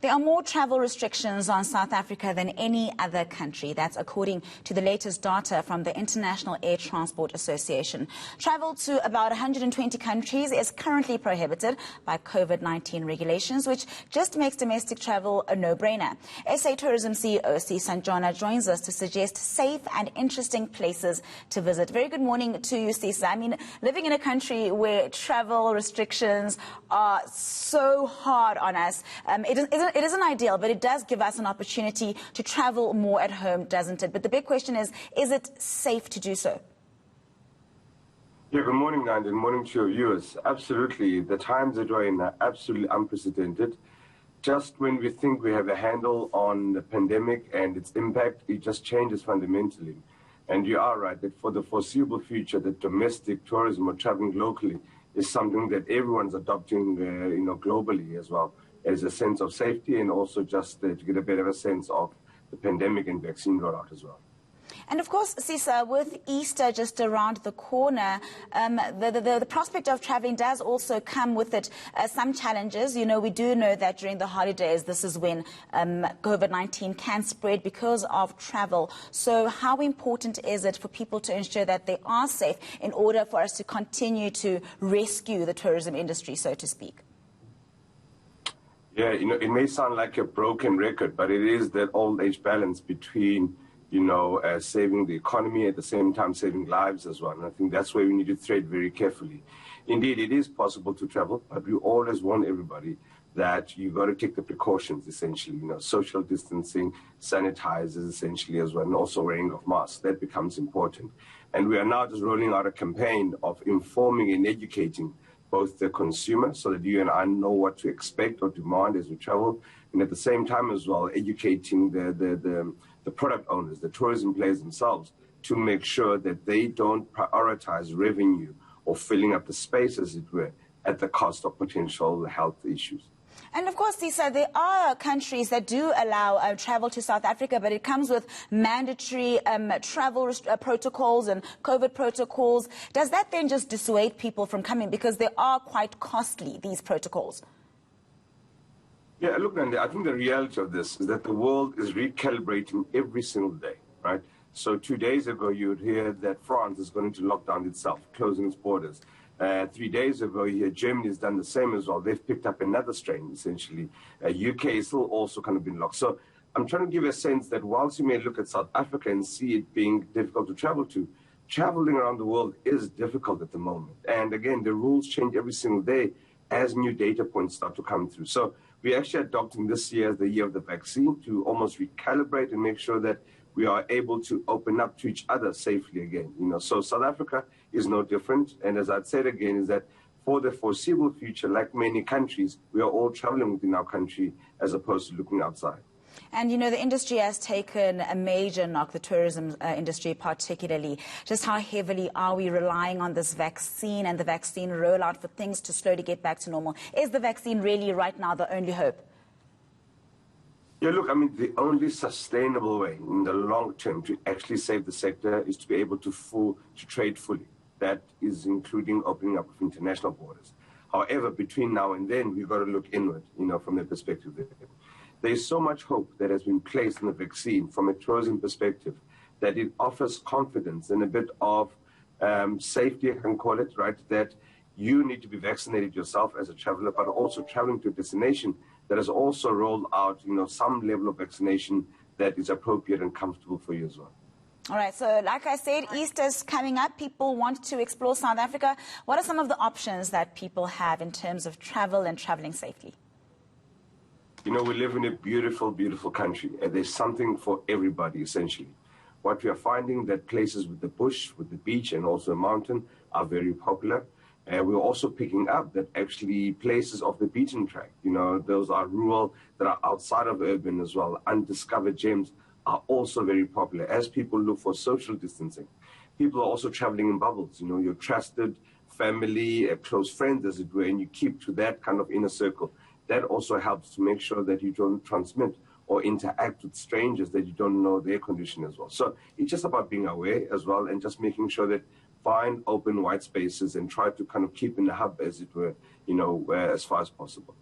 There are more travel restrictions on South Africa than any other country. That's according to the latest data from the International Air Transport Association. Travel to about 120 countries is currently prohibited by COVID-19 regulations, which just makes domestic travel a no-brainer. SA Tourism CEO Sisa Ntshona joins us to suggest safe and interesting places to visit. Very good morning to you, Sisa. I mean, living in a country where travel restrictions are so hard on us, it isn't ideal, but it does give us an opportunity to travel more at home, doesn't it? But the big question is it safe to do so? Yeah, good morning, Nandi, and morning to your viewers. Absolutely. The times that we're in are absolutely unprecedented. Just when we think we have a handle on the pandemic and its impact, it just changes fundamentally. And you are right that for the foreseeable future, that domestic tourism or traveling locally is something that everyone's adopting, globally as well, as a sense of safety and also just to get a bit of a sense of the pandemic and vaccine rollout as well. And of course, Sisa, with Easter just around the corner, the prospect of traveling does also come with it some challenges. You know, we do know that during the holidays, this is when COVID-19 can spread because of travel. So how important is it for people to ensure that they are safe in order for us to continue to rescue the tourism industry, so to speak? Yeah, it may sound like a broken record, but it is that old age balance between saving the economy, at the same time saving lives as well. And I think that's where we need to tread very carefully. Indeed, it is possible to travel, but we always warn everybody that you've got to take the precautions, essentially, social distancing, sanitizers, essentially, as well, and also wearing of masks. That becomes important. And we are now just rolling out a campaign of informing and educating both the consumer so that you and I know what to expect or demand as we travel, and at the same time as well, educating the product owners, the tourism players themselves, to make sure that they don't prioritize revenue or filling up the space, as it were, at the cost of potential health issues. And of course, Sisa, there are countries that do allow travel to South Africa, but it comes with mandatory travel protocols and COVID protocols. Does that then just dissuade people from coming because they are quite costly, these protocols? Yeah, look, Nandi, I think the reality of this is that the world is recalibrating every single day, right? So 2 days ago, you would hear that France is going to lock down itself, closing its borders. 3 days ago, here, Germany has done the same as well. They've picked up another strain, essentially. UK is still also kind of been locked. So I'm trying to give a sense that whilst you may look at South Africa and see it being difficult to travel to, traveling around the world is difficult at the moment. And again, the rules change every single day as new data points start to come through. So we're actually adopting this year as the year of the vaccine to almost recalibrate and make sure that we are able to open up to each other safely again. So South Africa is no different. And as I'd said again, is that for the foreseeable future, like many countries, we are all traveling within our country as opposed to looking outside. And, the industry has taken a major knock, the tourism industry particularly. Just how heavily are we relying on this vaccine and the vaccine rollout for things to slowly get back to normal? Is the vaccine really right now the only hope? Yeah, look, I mean, the only sustainable way in the long term to actually save the sector is to be able to trade fully. That is including opening up of international borders. However, between now and then, we've got to look inward, from the perspective that there's so much hope that has been placed in the vaccine from a tourism perspective that it offers confidence and a bit of safety, I can call it, right, that you need to be vaccinated yourself as a traveler, but also traveling to a destination that has also rolled out, some level of vaccination that is appropriate and comfortable for you as well. All right. So like I said, Easter's coming up. People want to explore South Africa. What are some of the options that people have in terms of travel and traveling safely? We live in a beautiful, beautiful country, and there's something for everybody, essentially. What we are finding that places with the bush, with the beach, and also a mountain are very popular. We're also picking up that actually places off the beaten track, those are rural, that are outside of urban as well, undiscovered gems are also very popular as people look for social distancing. People are also traveling in bubbles, your trusted family, close friends, as it were, and you keep to that kind of inner circle. That also helps to make sure that you don't transmit or interact with strangers that you don't know their condition as well. So it's just about being aware as well and just making sure that find open white spaces and try to kind of keep in the hub, as it were, as far as possible.